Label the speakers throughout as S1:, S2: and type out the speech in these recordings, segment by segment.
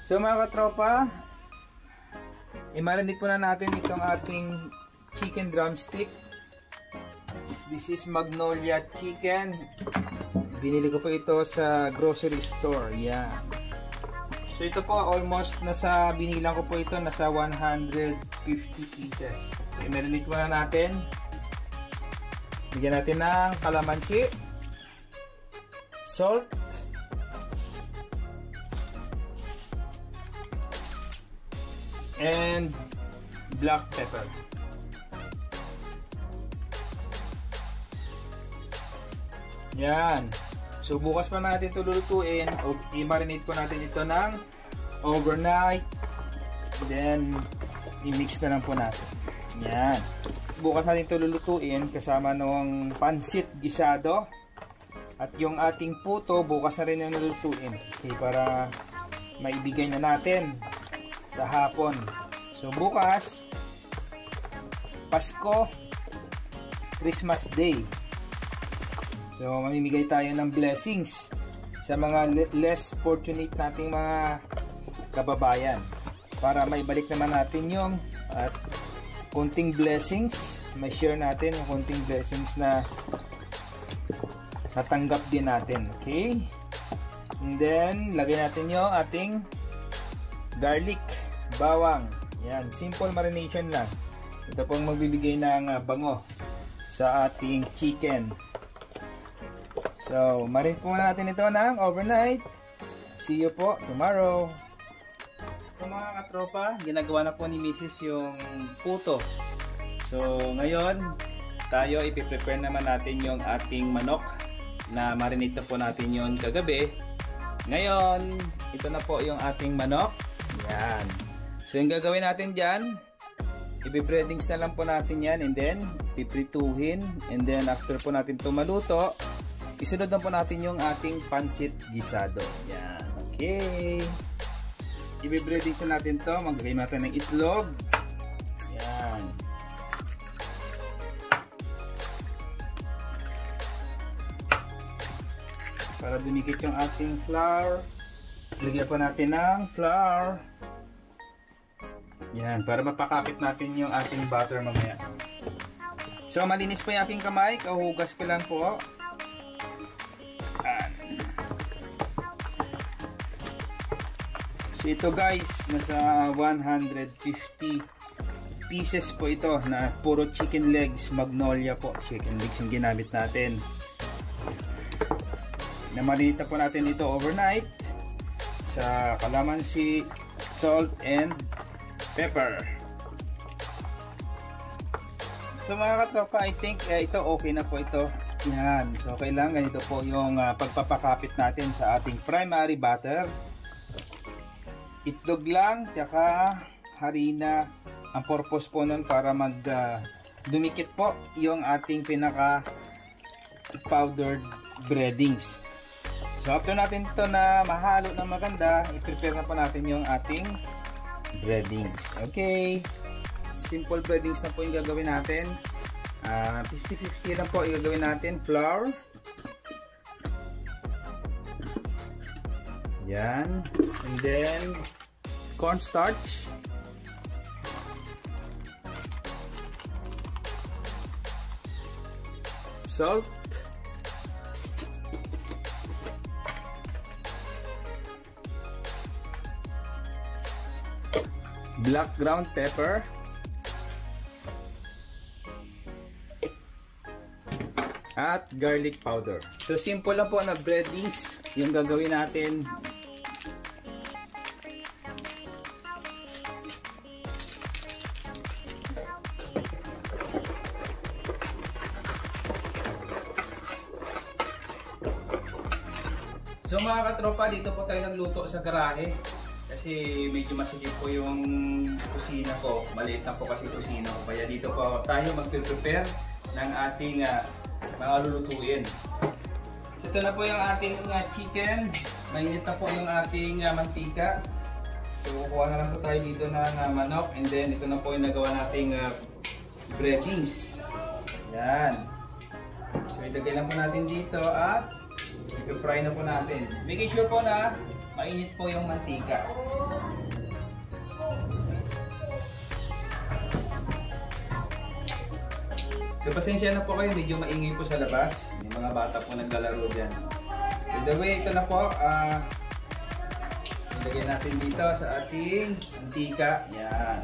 S1: So mga katropa, i-marinate muna natin itong ating chicken drumstick. This is Magnolia chicken. Binili ko po ito sa grocery store. Yan. So ito po almost nasa, binilang ko po ito nasa 150 pieces. So i-marinate muna natin. Bigyan natin ng kalamansi, salt, and black pepper. Yan. So bukas pa natin ito lulutuin. I-marinate po natin ito ng overnight. Then i-mix na lang po natin. Yan. Bukas natin ito lulutuin kasama ng pansit gisado. At yung ating puto bukas na rin yung lulutuin. Okay, para maibigay na natin sa hapon. So bukas Pasko, Christmas Day. So mamimigay tayo ng blessings sa mga less fortunate nating mga kababayan para maibalik naman natin yung konting blessings, may share natin yung konting blessings na natanggap din natin. Okay? And then lagay natin yung ating garlic, bawang. Yan, simple marination lang. Ito pong magbibigay ng bango sa ating chicken. So, marinate po natin ito ng overnight. See you po tomorrow. So mga katropa, ginagawa na po ni Mrs. yung puto. So, ngayon, tayo ipiprepare naman natin yung ating manok na marinate na po natin yun kagabi. Ngayon, ito na po yung ating manok. Yan. So, yung gagawin natin dyan, ipi-breadings na lang po natin yan and then, piprituhin and then, after po natin ito maluto, isunod na po natin yung ating pansit gisado. Yan. Okay. Ipi-breadings na natin to. Maglagay natin ng itlog. Yan. Para dumikit yung ating flour. Lagyan po natin ng flour. Yan. Para mapakapit natin yung ating butter mamaya. So, malinis po yung aking kamay. Kahugas ko lang po. So, ito guys, nasa 150 pieces po ito na puro chicken legs, Magnolia po. Chicken legs yung ginamit natin. Namarinate po natin ito overnight sa kalamansi, salt, and pepper. So mga katropa, I think ito okay na po ito. Yan. So okay lang, ganito po yung pagpapakapit natin sa ating primary butter. Itlog lang, tsaka harina. Ang purpose po nun para dumikit po yung ating pinaka powdered breadings. So after natin ito na mahalo ng maganda, i-prepare na po natin yung ating breadings. Okay. Simple breadings na po yung gagawin natin. 50-50 lang po yung gagawin natin. Flour. Yan. And then cornstarch. Salt. Black ground pepper. At garlic powder. So simple lang po na breadings yung gagawin natin. So mga katropa, dito po tayo nagluto sa garahe kasi medyo masikip po yung kusina ko. Maliit na po kasi kusina ko. Kaya dito po tayo mag-prepare ng ating mga lulutuin. So ito na po yung ating chicken. Mainit na po yung ating mantika. So kukuha na lang po tayo dito ng manok. And then ito na po yung nagawa nating breadings. Yan. So ilagay lang po natin dito at i-fry na po natin. Make sure po na mainit po yung mantika. So pasensya na po kayo, medyo maingay po sa labas. May mga bata po naglalaro dyan. By the way, ito na po. Ilagay natin dito sa ating mantika. Yan.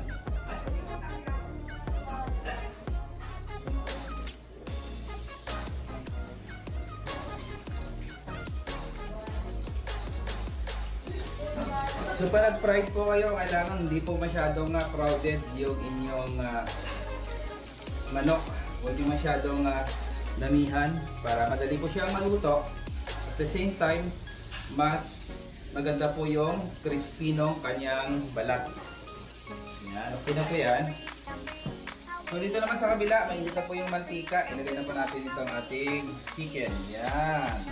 S1: So pag nag-fried po kayo, kailangan hindi po masyadong crowded yung inyong manok. Huwag yung masyadong damihan para madali po siyang maluto. At the same time, mas maganda po yung crispy ng kanyang balat. Yan, okay na po yan. So dito naman sa kabila, mainit na po yung mantika. Ilagay na po natin itong ating chicken. Yan.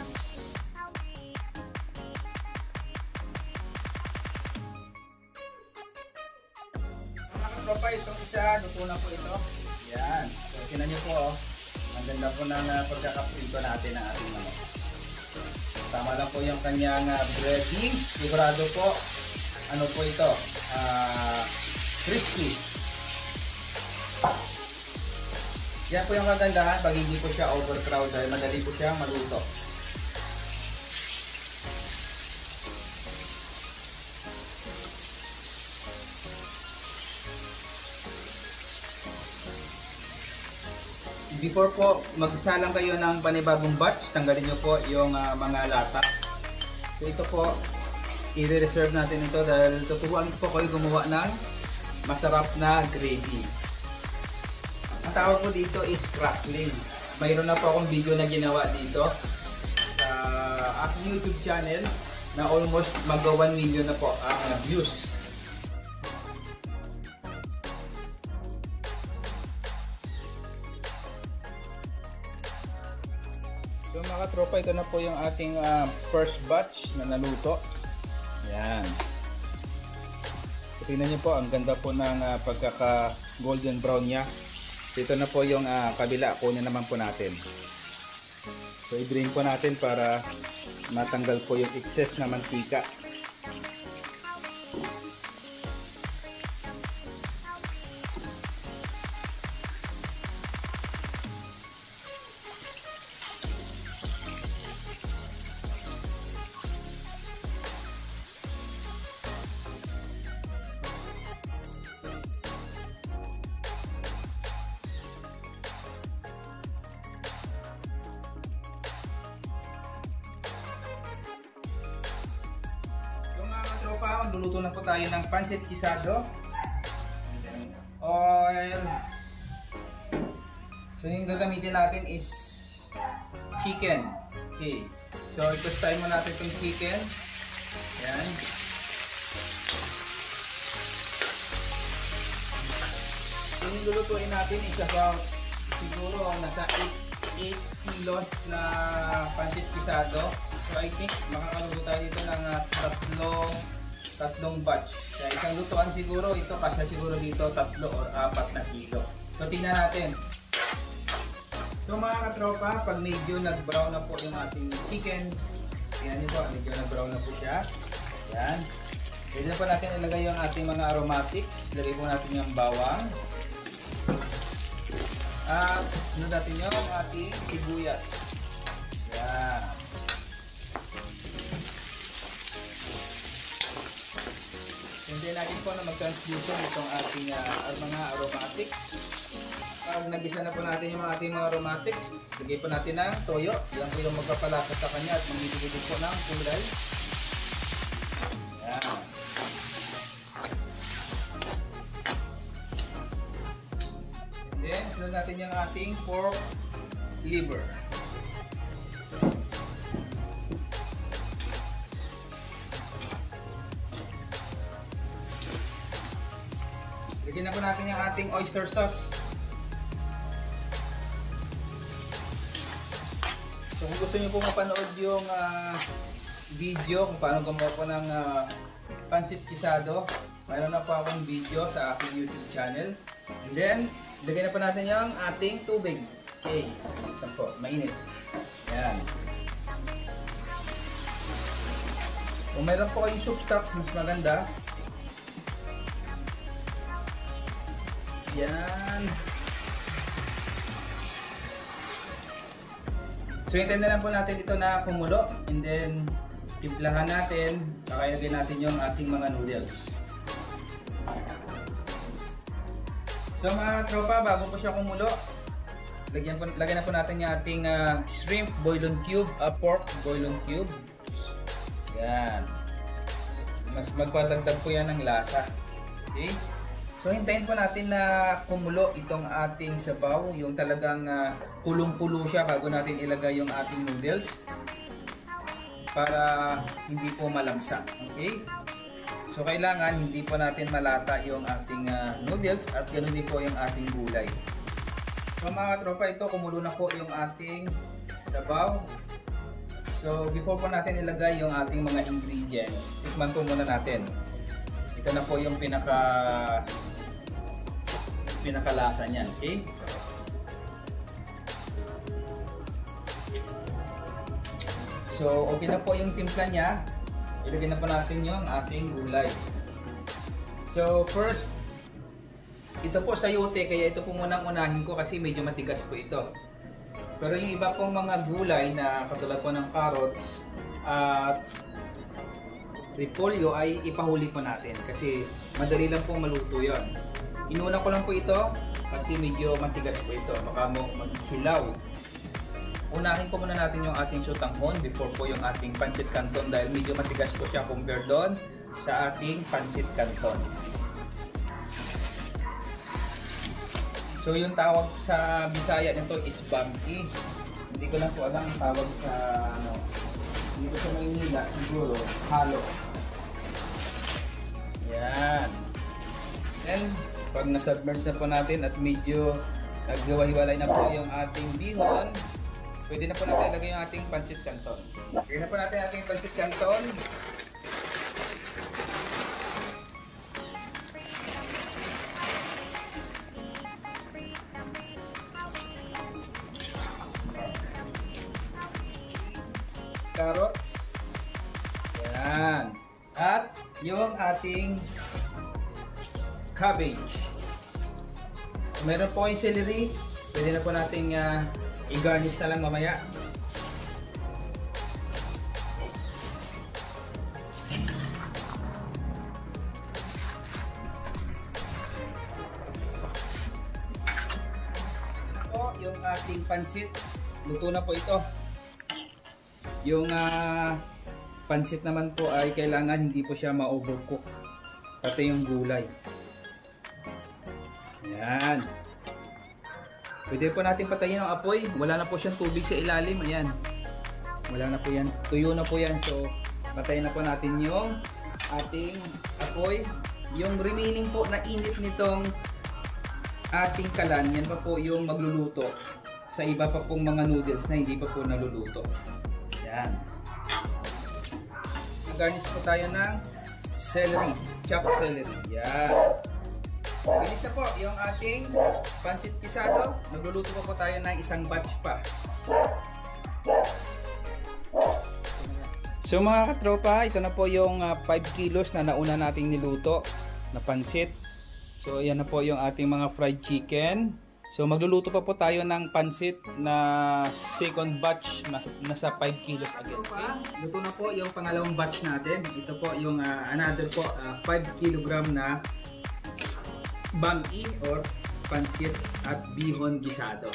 S1: Pa itong isa, luto na po ito. Yan. So, tinan nyo po, oh. Ang ganda po ng pagkakaprito natin ng ating manok. Tama lang po yung kanyang breadings. Sigurado po, ano po ito, crispy. Yan po yung kagandahan pag hindi po siya overcrowded, madali po siyang maluto. Before po magsalang kayo ng panibagong batch, tanggalin nyo po yung mga lata. So ito po, i-reserve natin ito dahil tuturuan po kayo gumawa ng masarap na gravy. Ang tawag po dito is crackling. Mayroon na po akong video na ginawa dito sa aking YouTube channel na almost mag 1 million na po ang views. So mga tropa, ito na po yung ating first batch na naluto. Yan. So, tingnan nyo po, ang ganda po ng pagkaka golden brown niya. So, ito na po yung kabila, kunin naman po natin. So i-drain po natin para matanggal po yung excess na mantika. Magluluto na po tayo ng pancit guisado. Oil. So yung gagamitin natin is chicken. Okay. So i-toast mo natin itong chicken. Yan. So yung lulutuin natin is about siguro nasa 8 kilos na pancit guisado. So I think makakaluto tayo dito ng tatlong batch. Kaya isang lutuan siguro, ito kasya siguro dito 3 or 4 na kilo. So tingnan natin. So mga katropa, pag medyo nag-brown na po yung ating chicken, yan po, medyo nag-brown na po siya. Yan. Pwede na po natin ilagay yung ating mga aromatics. Lagay po natin yung bawang. At sunod natin yung ating sibuyas. Yan. Hintayin natin po na mag-translution itong ating mga aromatics. Pag nagisa na po natin yung ating mga aromatics, lagay po natin ng toyo. Yan po yung magpapalasa sa kanya at mamibigay din po ng kulay. Yan. And then, sunod natin yung ating pork liver. Lagyan na po natin yung ating oyster sauce. So kung gusto niyo po mapanood yung video kung paano gumawa po ng pancit guisado, mayroon na po akong video sa aking YouTube channel. And then, lagyan na po natin yung ating tubig. Okay, ito po, mainit. Yan. Kung mayroon po kayong soup stocks, mas maganda. Yan. So hintayin na lang po natin ito na kumulo, and then timplahan natin, saka ilagay natin yung ating mga noodles. So mga tropa, bago po siya kumulo, lagyan na po natin yung ating shrimp bouillon cube, pork bouillon cube. Yan. Mas magpadagdag po yan ng lasa. Okay? So hintayin po natin na kumulo itong ating sabaw, yung talagang pulong-pulo siya bago natin ilagay yung ating noodles para hindi po malamsa. Okay? So kailangan hindi po natin malata yung ating noodles at ganoon din po yung ating gulay. So mga tropa, ito kumulo na po yung ating sabaw. So before po natin ilagay yung ating mga ingredients, tikman po muna natin. Ito na po yung pinakalasa niyan, okay? So okay na po yung timpla niya. Ilagay na po natin yung ating gulay. So first, ito po sayote, kaya ito po munang unahin ko kasi medyo matigas po ito. Pero yung iba pong mga gulay na katulad po ng carrots at repolyo ay ipahuli po natin kasi madali lang pong maluto yon. Inuna ko lang po ito kasi medyo matigas po ito, baka maghilaw. Unahin po muna natin yung ating sutanghon before po yung ating pancit canton dahil medyo matigas po siya compared doon sa ating pancit canton. So yung tawag sa Bisaya nito is bangki. Hindi ko lang po alam ang tawag sa dito sa Maynila, siguro halo. Yan. And pag na-submerge na po natin at medyo naghiwa-hiwalay na po yung ating bihon, pwede na po natin ilagay yung ating pancit canton. Ilagay na po natin yung ating pancit canton. Carrots. Yan. At yung ating cabbage. Kung meron po yung celery, pwede na po natin i-garnish na lang mamaya. Ito yung ating pansit. Luto na po ito. Yung pansit naman po ay kailangan hindi po siya ma-overcook. Pati yung gulay. Yan. Pwede po natin patayin ang apoy. Wala na po siyang tubig sa ilalim. Ayan. Wala na po yan. Tuyo na po yan. So, patayin na po natin yung ating apoy. Yung remaining po na init nitong ating kalan, yan pa po yung magluluto sa iba pa pong mga noodles na hindi pa po naluluto. Yan. Mag-garnish po tayo ng celery. Chopped celery. Yan. Finish na po yung ating pancit pisado. Magluluto po tayo ng isang batch pa. So mga katropa, ito na po yung 5 kilos na nauna nating niluto na pancit. So yan na po yung ating mga fried chicken. So magluluto pa po tayo ng pancit na second batch na nasa 5 kilos again. Okay? Luto na po yung pangalawang batch natin. Ito po yung another po 5 kilogram na bangki or pancit at bihon gisado.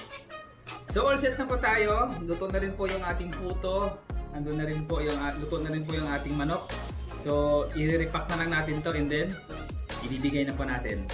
S1: So all set na po tayo. Luto na rin po yung ating puto. Andun na rin po yung luto na rin po yung ating manok. So i-repack na lang natin to and then ibibigay na po natin.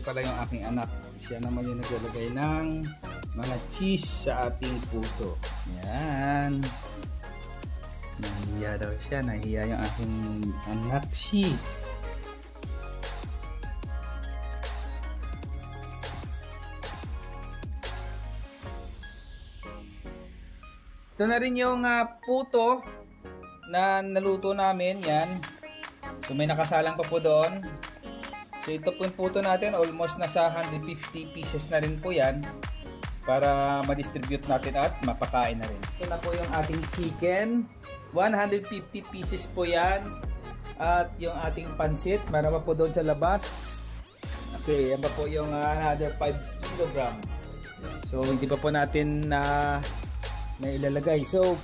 S1: Pala yung aking anak, siya naman yung naglalagay ng mga cheese sa ating puto. Yan. Nahiya daw siya. Nahiya yung aking anak si. Ito na rin yung puto na naluto namin. Yan. So may nakasalang pa po doon. So ito po yung puto natin. Almost nasa 150 pieces na rin po yan. Para ma-distribute natin at mapakain na rin. Ito na po yung ating chicken. 150 pieces po yan. At yung ating pansit. Meron pa po doon sa labas. Okay, yan pa po yung another 5 kg. So hindi pa po natin na ilalagay. So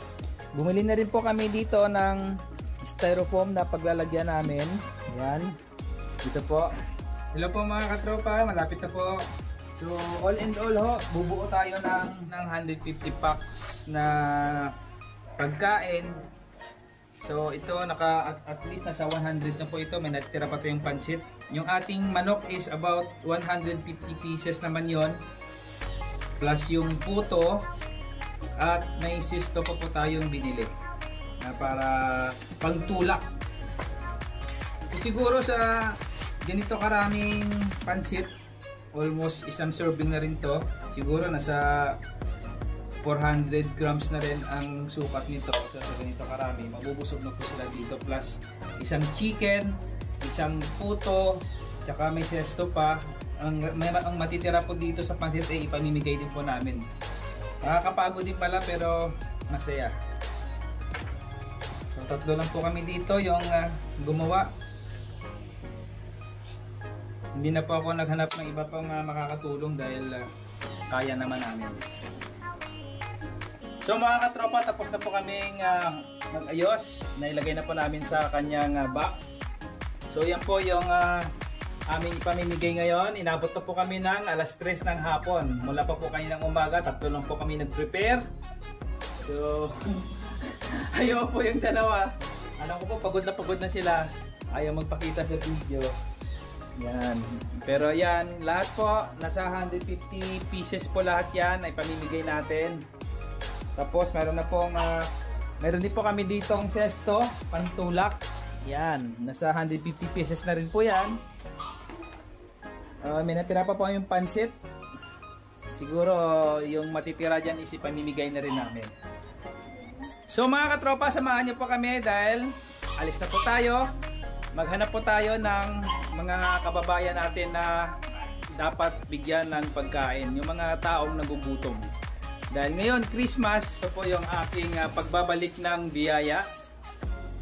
S1: bumili na rin po kami dito ng styrofoam na paglalagyan namin. Yan. Dito po. Hello po mga katropa. Malapit na po. So all in all ho, bubuo tayo ng 150 packs na pagkain. So ito at least nasa 100 na po ito. May natira pa tayong pansit. Yung ating manok is about 150 pieces naman yon. Plus yung puto. At may sisto po tayong binili na para pangtulak. Siguro sa ganito karaming pansit, almost isang serving na rin to. Siguro nasa 400 grams na rin ang sukat nito. So sa ganito karami, mabubusog na po sila dito. Plus isang chicken, isang puto, tsaka may sesto pa. Ang matitira po dito sa pansit ay ipamimigay din po namin. Nakakapagod din pala pero masaya. So tatlo lang po kami dito yung gumawa. Hindi na po ako naghanap ng iba pang makakatulong dahil kaya naman namin. So mga katropa, tapos na po kaming mag-ayos. Nailagay na po namin sa kanyang box. So yan po yung aming ipamimigay ngayon. Inabot na po kami ng alas 3 ng hapon. Mula pa po kaninang umaga, tatlo lang po kami nag-prepare. So, ayaw po yung dalawa. Alam ko po, pagod na sila. Ayaw magpakita sa video. Yan. Pero yan, lahat po, nasa 150 pieces po lahat yan ay pamimigay natin. Tapos, meron din po kami ditong sesto, pantulak. Yan, nasa 150 pieces na rin po yan. May natira pa po yung pansit. Siguro yung matitira dyan is ipamimigay na rin namin. So mga katropa, samahan nyo po kami dahil alis na po tayo. Maghanap po tayo ng mga kababayan natin na dapat bigyan ng pagkain. Yung mga taong nagugutom. Dahil ngayon Christmas, so po yung aking pagbabalik ng biyaya.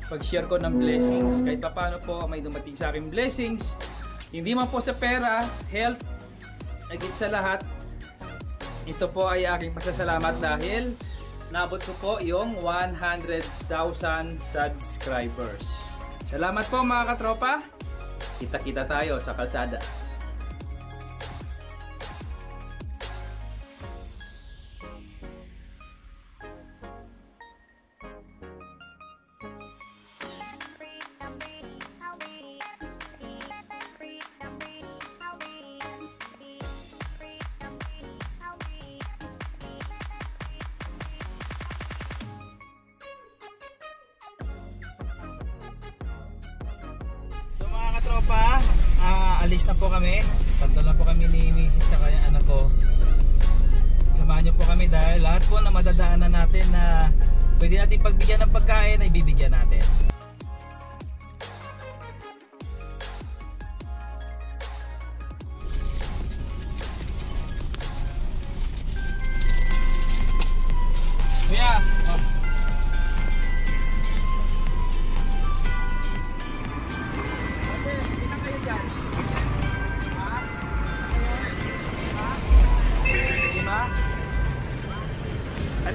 S1: Pag-share ko ng blessings. Kahit pa paano po may dumating sa aking blessings. Hindi man po sa pera, health, higit sa lahat, ito po ay aking pasasalamat dahil nabot ko po yung 100,000 subscribers. Salamat po mga katropa. Kita-kita tayo sa kalsada. Tropa, alis na po kami. Tatlo na po kami ni Mrs. at yung anak ko. Samahan niyo po kami dahil lahat po na madadaanan natin na pwede natin pagbigyan ng pagkain ay bibigyan natin. Kuya,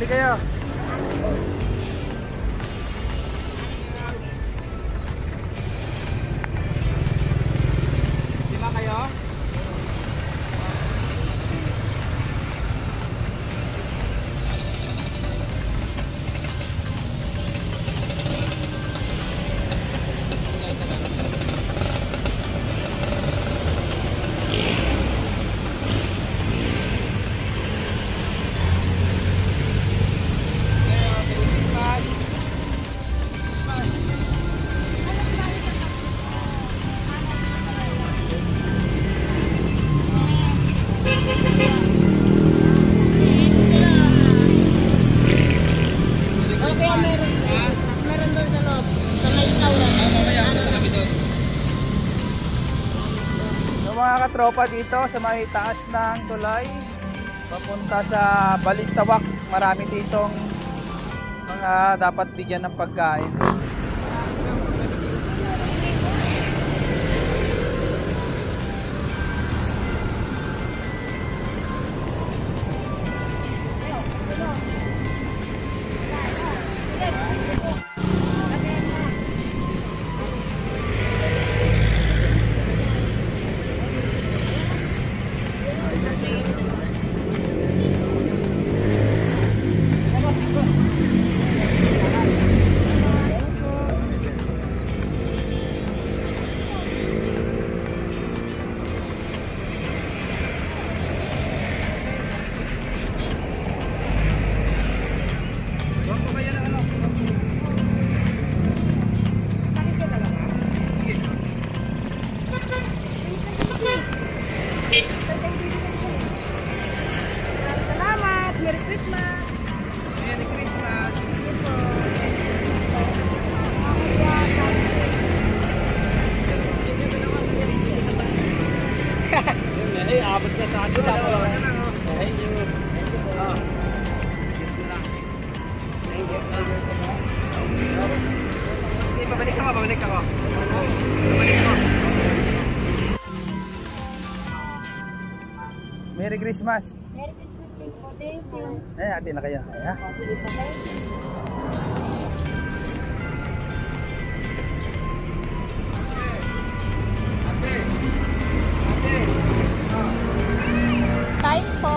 S1: Hindi kayo. Lima kayo? mga katropa dito sa may taas ng tulay papunta sa Balintawak. Marami ditong mga dapat bigyan ng pagkain.
S2: Salamat! Merry Christmas!
S1: Merry Christmas!
S3: Ay, abot ka sa akin. Thank you.
S1: Pabalik ako.
S2: Merry Christmas
S1: Merry Christmas
S2: din po. Thank you.
S1: hati na kayo. Ayan.
S2: Tayo po.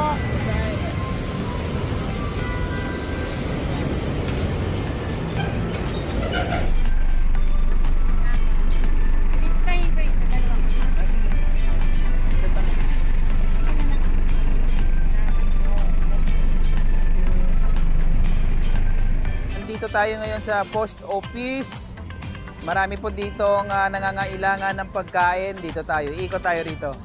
S1: Nandito tayo ngayon sa post office. Marami po ditong nangangailangan ng pagkain. Dito tayo. Ikot tayo rito.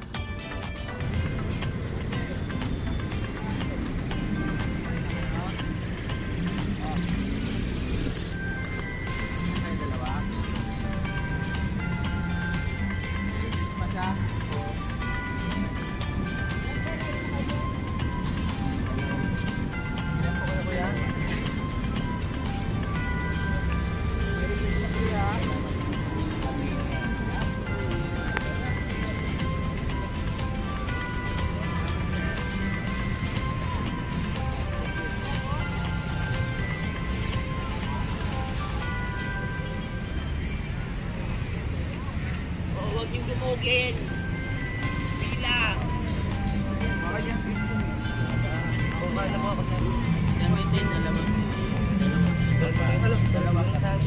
S3: Huwag yung dumugin. Pila. Alam mo ako sa gamitin. Alam mo. Dalawang kasal.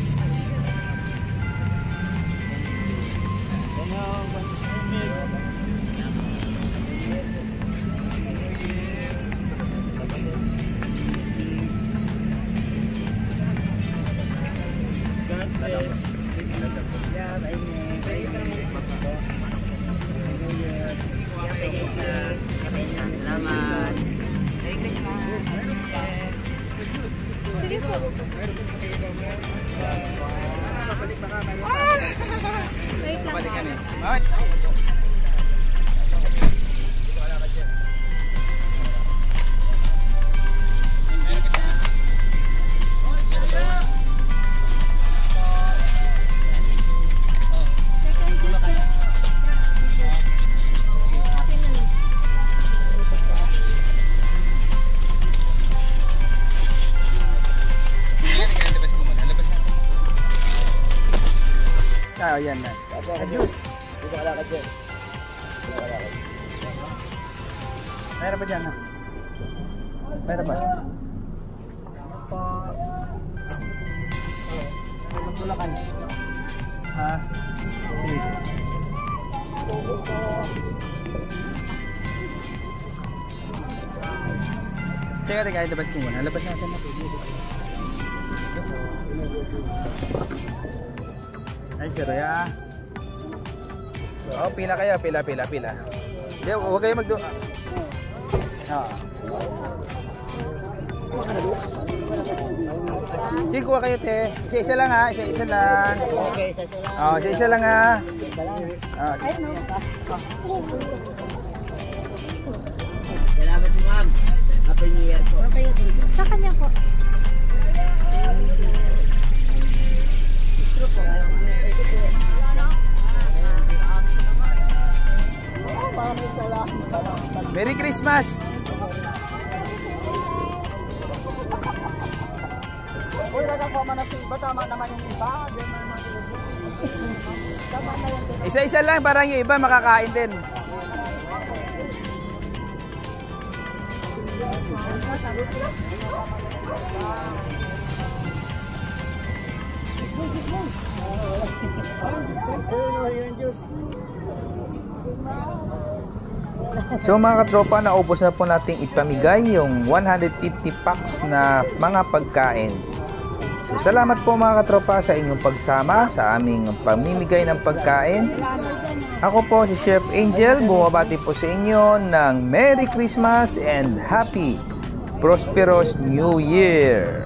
S3: Salamat.
S2: Sige po. Wait lang.
S1: Balikan eh. Okay. Ah, yan na. Juice.
S3: Dito ka lakad dyan.
S1: Mayroon ba dyan? Ha? Mayroon ba?
S3: Magtulakan.
S1: Ha? Sige. Teka, labas ko muna. Labas natin na. Ay, sir, ya. Oh, pila kayo, pila. Hindi, huwag kayo magdo... Sige, kuha kayo, te. Isa-isa lang ha, isa-isa lang.
S3: Okay, sa sila.
S1: Oh, isa-isa lang ha. Ah,
S2: Ay, no.
S3: Salamat po, ma'am. Happy New Year po.
S2: Sa kanya po.
S1: Merry Christmas! Isa-isa lang, parang yung iba makakain din. So mga katropa, naubos na po nating ipamigay yung 150 packs na mga pagkain. So salamat po mga katropa sa inyong pagsama sa aming pamimigay ng pagkain. Ako po si Chef Angel, bumabati po sa inyo ng Merry Christmas and Happy Prosperous New Year!